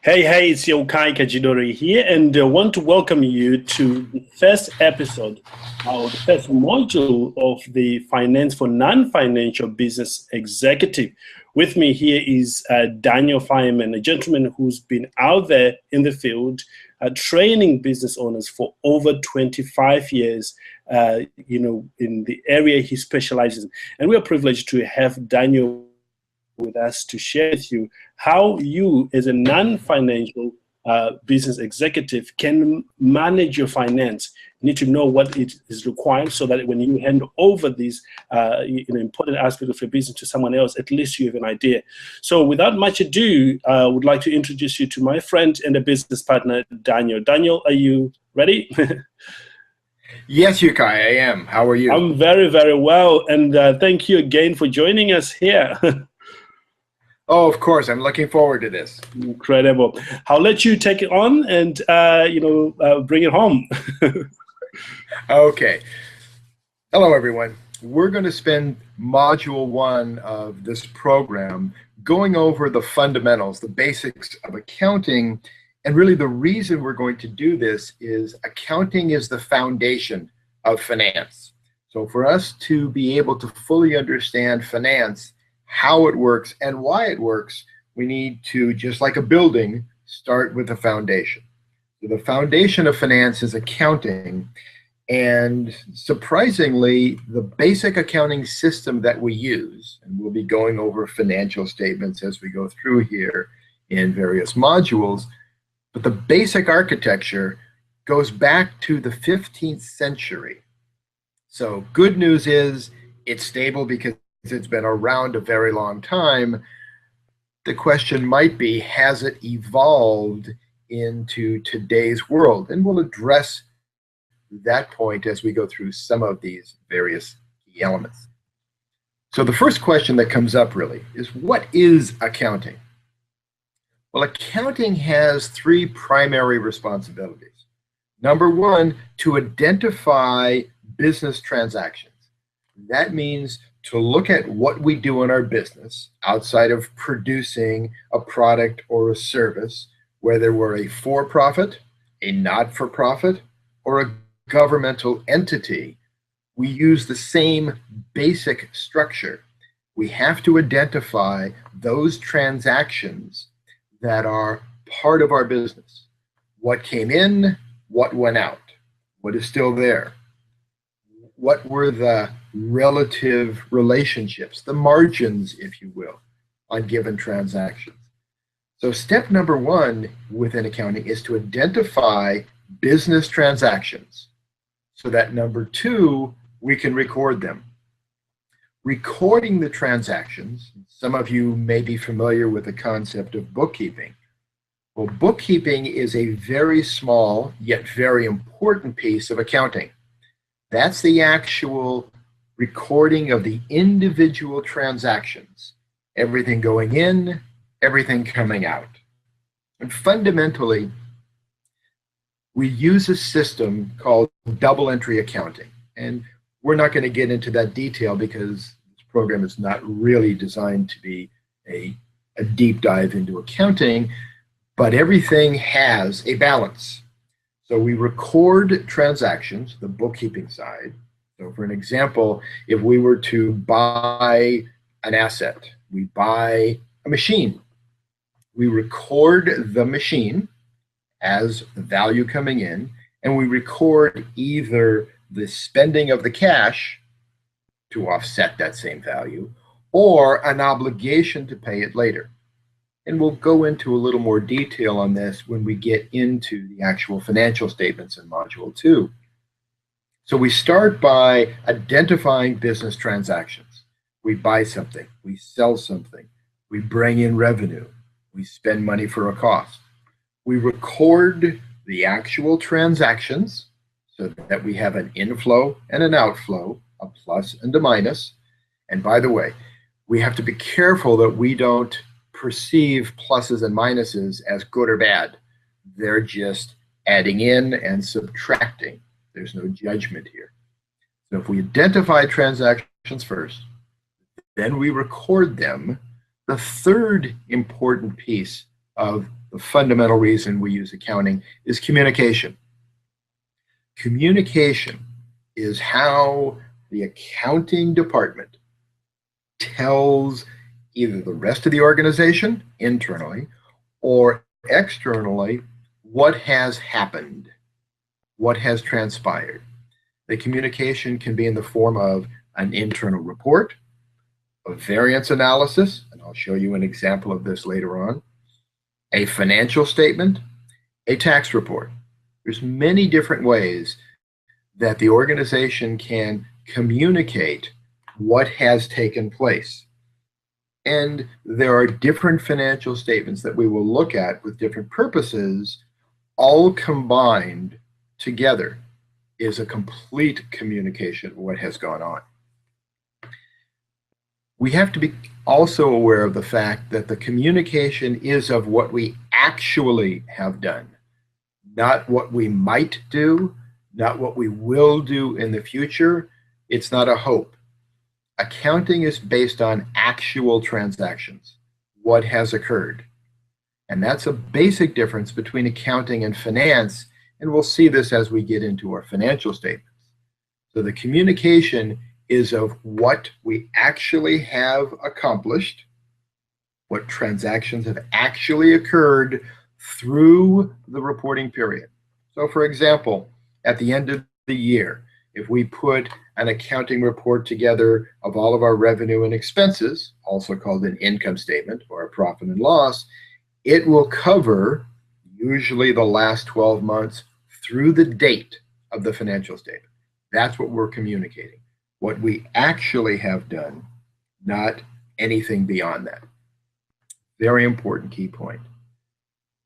Hey, it's Yokai Kajidori here, and I want to welcome you to the first episode, or the first module of the Finance for Non-Financial Business Executive. With me here is Daniel Fireman, a gentleman who's been out there in the field training business owners for over 25 years, in the area he specializes in. And we are privileged to have Daniel with us to share with you how you, as a non-financial business executive, can manage your finance. You need to know what it is required so that when you hand over these important aspects of your business to someone else, at least you have an idea. So without much ado, I would like to introduce you to my friend and a business partner, Daniel. Daniel, are you ready? Yes, Yukai, I am. How are you? I'm very, very well. And thank you again for joining us here. Oh, of course. I'm looking forward to this. Incredible. I'll let you take it on and, bring it home. Okay. Hello, everyone. We're going to spend module 1 of this program going over the fundamentals, the basics of accounting. And really the reason we're going to do this is accounting is the foundation of finance. So for us to be able to fully understand finance, how it works and why it works, we need to, just like a building, start with the foundation. So the foundation of finance is accounting, and surprisingly, the basic accounting system that we use, and we'll be going over financial statements as we go through here in various modules, but the basic architecture goes back to the 15th century. So good news is it's stable because it's been around a very long time. The question might be, has it evolved into today's world? And we'll address that point as we go through some of these various key elements. So the first question that comes up really is, what is accounting? Well, accounting has 3 primary responsibilities. Number 1, to identify business transactions. That means to look at what we do in our business outside of producing a product or a service, whether we're a for-profit, a not-for-profit, or a governmental entity. We use the same basic structure. We have to identify those transactions that are part of our business. What came in, what went out, what is still there. What were the relative relationships, the margins, if you will, on given transactions. So step number 1 within accounting is to identify business transactions so that number 2, we can record them. Recording the transactions, some of you may be familiar with the concept of bookkeeping. Well, bookkeeping is a very small yet very important piece of accounting. That's the actual recording of the individual transactions, everything going in, everything coming out. And fundamentally, we use a system called double entry accounting. And we're not going to get into that detail because this program is not really designed to be a deep dive into accounting, but everything has a balance. So we record transactions, the bookkeeping side. So for an example, if we were to buy an asset, we buy a machine, we record the machine as the value coming in, and we record either the spending of the cash to offset that same value, or an obligation to pay it later. And we'll go into a little more detail on this when we get into the actual financial statements in Module 2. So we start by identifying business transactions. We buy something, we sell something, we bring in revenue, we spend money for a cost. We record the actual transactions so that we have an inflow and an outflow, a plus and a minus. And by the way, we have to be careful that we don't perceive pluses and minuses as good or bad. They're just adding in and subtracting. There's no judgment here. So if we identify transactions first, then we record them. The third important piece of the fundamental reason we use accounting is communication. Communication is how the accounting department tells either the rest of the organization internally or externally what has happened, what has transpired. The communication can be in the form of an internal report, a variance analysis, and I'll show you an example of this later on, a financial statement, a tax report. There's many different ways that the organization can communicate what has taken place. And there are different financial statements that we will look at with different purposes, all combined together is a complete communication of what has gone on. We have to be also aware of the fact that the communication is of what we actually have done, not what we might do, not what we will do in the future. It's not a hope. Accounting is based on actual transactions, what has occurred. And that's a basic difference between accounting and finance, and we'll see this as we get into our financial statements. So the communication is of what we actually have accomplished, what transactions have actually occurred through the reporting period. So for example, at the end of the year, if we put an accounting report together of all of our revenue and expenses, also called an income statement or a profit and loss, it will cover usually the last 12 months through the date of the financial statement. That's what we're communicating, what we actually have done, not anything beyond that. Very important key point.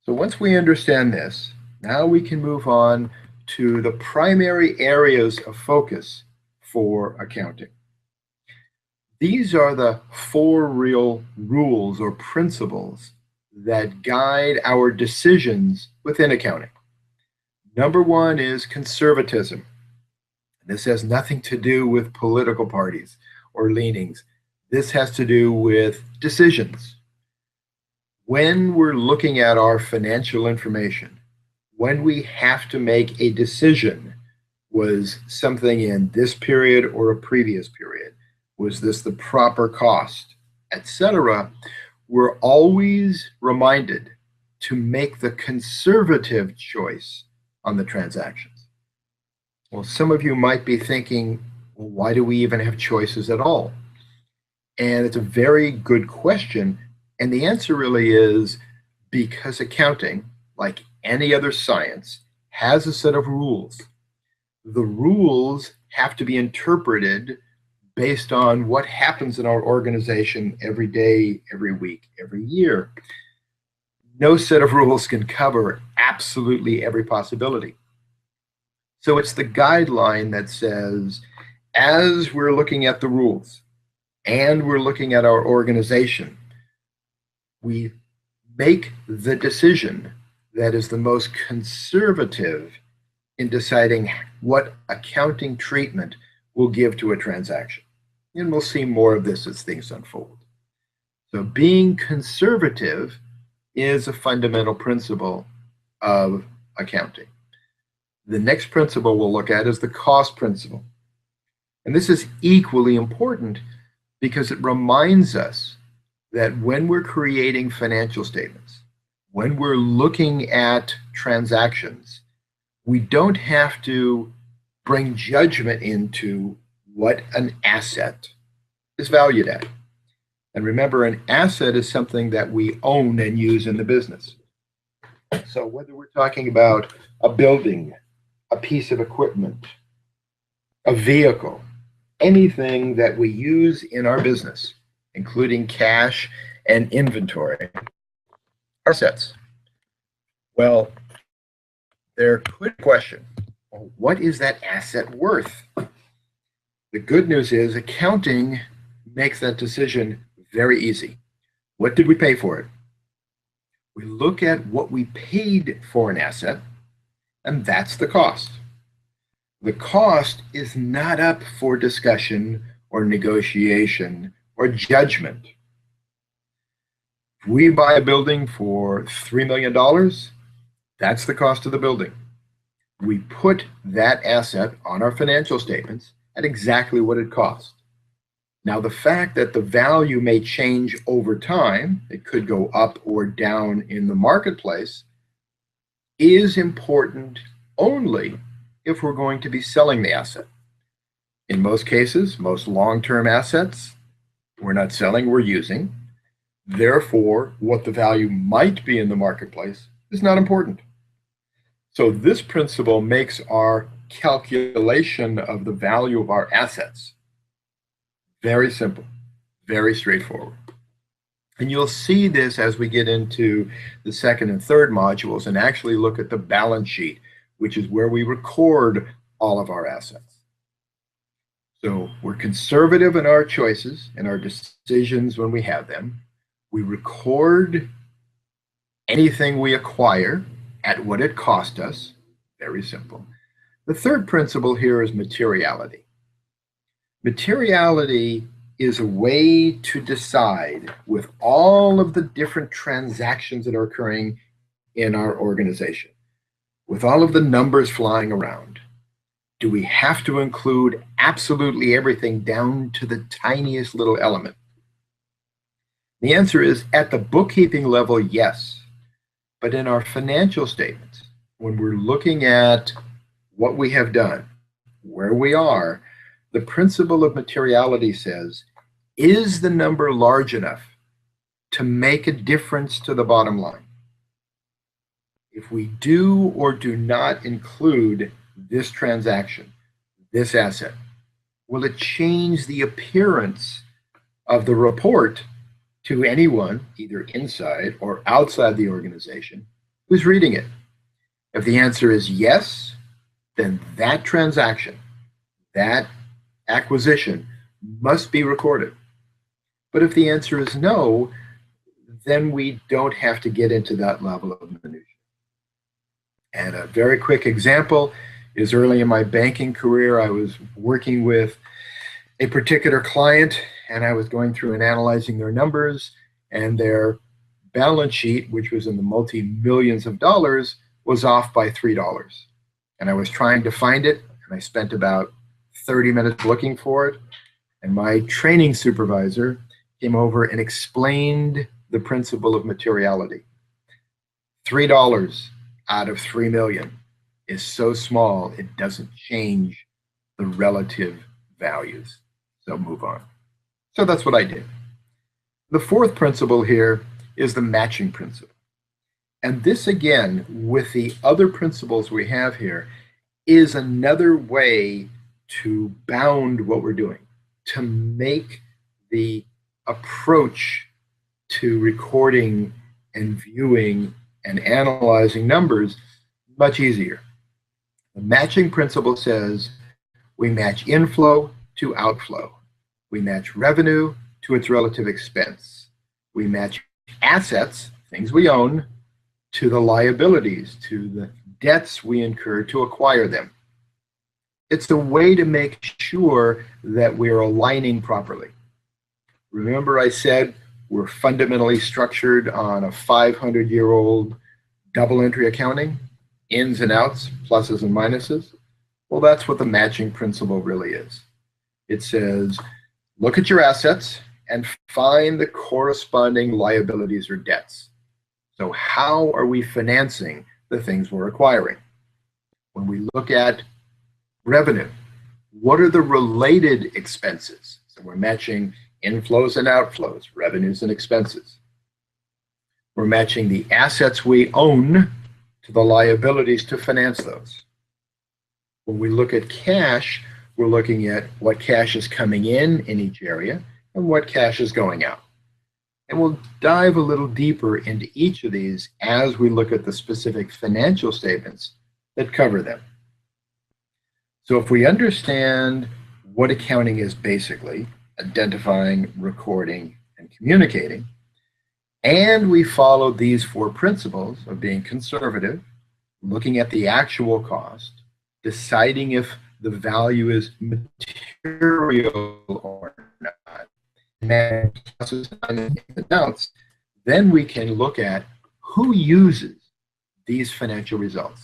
So once we understand this, now we can move on to the primary areas of focus for accounting. These are the 4 real rules or principles that guide our decisions within accounting. Number 1 is conservatism. This has nothing to do with political parties or leanings. This has to do with decisions. When we're looking at our financial information, when we have to make a decision, was something in this period or a previous period? Was this the proper cost, etc.? We're always reminded to make the conservative choice on the transactions. Well, some of you might be thinking, well, why do we even have choices at all? And it's a very good question. And the answer really is because accounting, like any other science, has a set of rules. The rules have to be interpreted based on what happens in our organization every day, every week, every year. No set of rules can cover absolutely every possibility. So it's the guideline that says, as we're looking at the rules and we're looking at our organization, we make the decision that is the most conservative in deciding what accounting treatment we'll give to a transaction. And we'll see more of this as things unfold. So being conservative is a fundamental principle of accounting. The next principle we'll look at is the cost principle. And this is equally important because it reminds us that when we're creating financial statements, when we're looking at transactions, we don't have to bring judgment into what an asset is valued at. And remember, an asset is something that we own and use in the business. So whether we're talking about a building, a piece of equipment, a vehicle, anything that we use in our business, including cash and inventory, are assets. Well, there could be a question, well, what is that asset worth? The good news is accounting makes that decision very easy. What did we pay for it? We look at what we paid for an asset, and that's the cost. The cost is not up for discussion or negotiation or judgment. If we buy a building for $3 million, that's the cost of the building. We put that asset on our financial statements at exactly what it cost. Now, the fact that the value may change over time, it could go up or down in the marketplace, is important only if we're going to be selling the asset. In most cases, most long-term assets, we're not selling, we're using. Therefore, what the value might be in the marketplace is not important. So this principle makes our calculation of the value of our assets very simple, very straightforward. And you'll see this as we get into the second and third modules and actually look at the balance sheet, which is where we record all of our assets. So we're conservative in our choices and our decisions when we have them. We record anything we acquire at what it cost us. Very simple. The third principle here is materiality. Materiality is a way to decide, with all of the different transactions that are occurring in our organization, with all of the numbers flying around, do we have to include absolutely everything down to the tiniest little element? The answer is, at the bookkeeping level, yes. But in our financial statements, when we're looking at what we have done, where we are, the principle of materiality says, is the number large enough to make a difference to the bottom line? If we do or do not include this transaction, this asset, will it change the appearance of the report to anyone, either inside or outside the organization, who's reading it? If the answer is yes, then that transaction, that acquisition must be recorded. But if the answer is no, then we don't have to get into that level of minutia. And a very quick example is early in my banking career, I was working with a particular client, and I was going through and analyzing their numbers, and their balance sheet, which was in the multi-millions of dollars, was off by $3. And I was trying to find it, and I spent about 30 minutes looking for it. And my training supervisor came over and explained the principle of materiality. $3 out of 3 million is so small, it doesn't change the relative values. So move on. So that's what I did. The fourth principle here is the matching principle. And this, again, with the other principles we have here, is another way to bound what we're doing, to make the approach to recording and viewing and analyzing numbers much easier. The matching principle says we match inflow to outflow. We match revenue to its relative expense. We match assets, things we own, to the liabilities, to the debts we incur to acquire them. It's a way to make sure that we're aligning properly. Remember I said we're fundamentally structured on a 500-year-old double entry accounting, ins and outs, pluses and minuses? Well, that's what the matching principle really is. It says, look at your assets and find the corresponding liabilities or debts. So how are we financing the things we're acquiring? When we look at revenue, what are the related expenses? So we're matching inflows and outflows, revenues and expenses. We're matching the assets we own to the liabilities to finance those. When we look at cash, we're looking at what cash is coming in each area and what cash is going out. And we'll dive a little deeper into each of these as we look at the specific financial statements that cover them. So if we understand what accounting is basically, identifying, recording, and communicating, and we follow these four principles of being conservative, looking at the actual cost, deciding if the value is material or not, and then then we can look at who uses these financial results.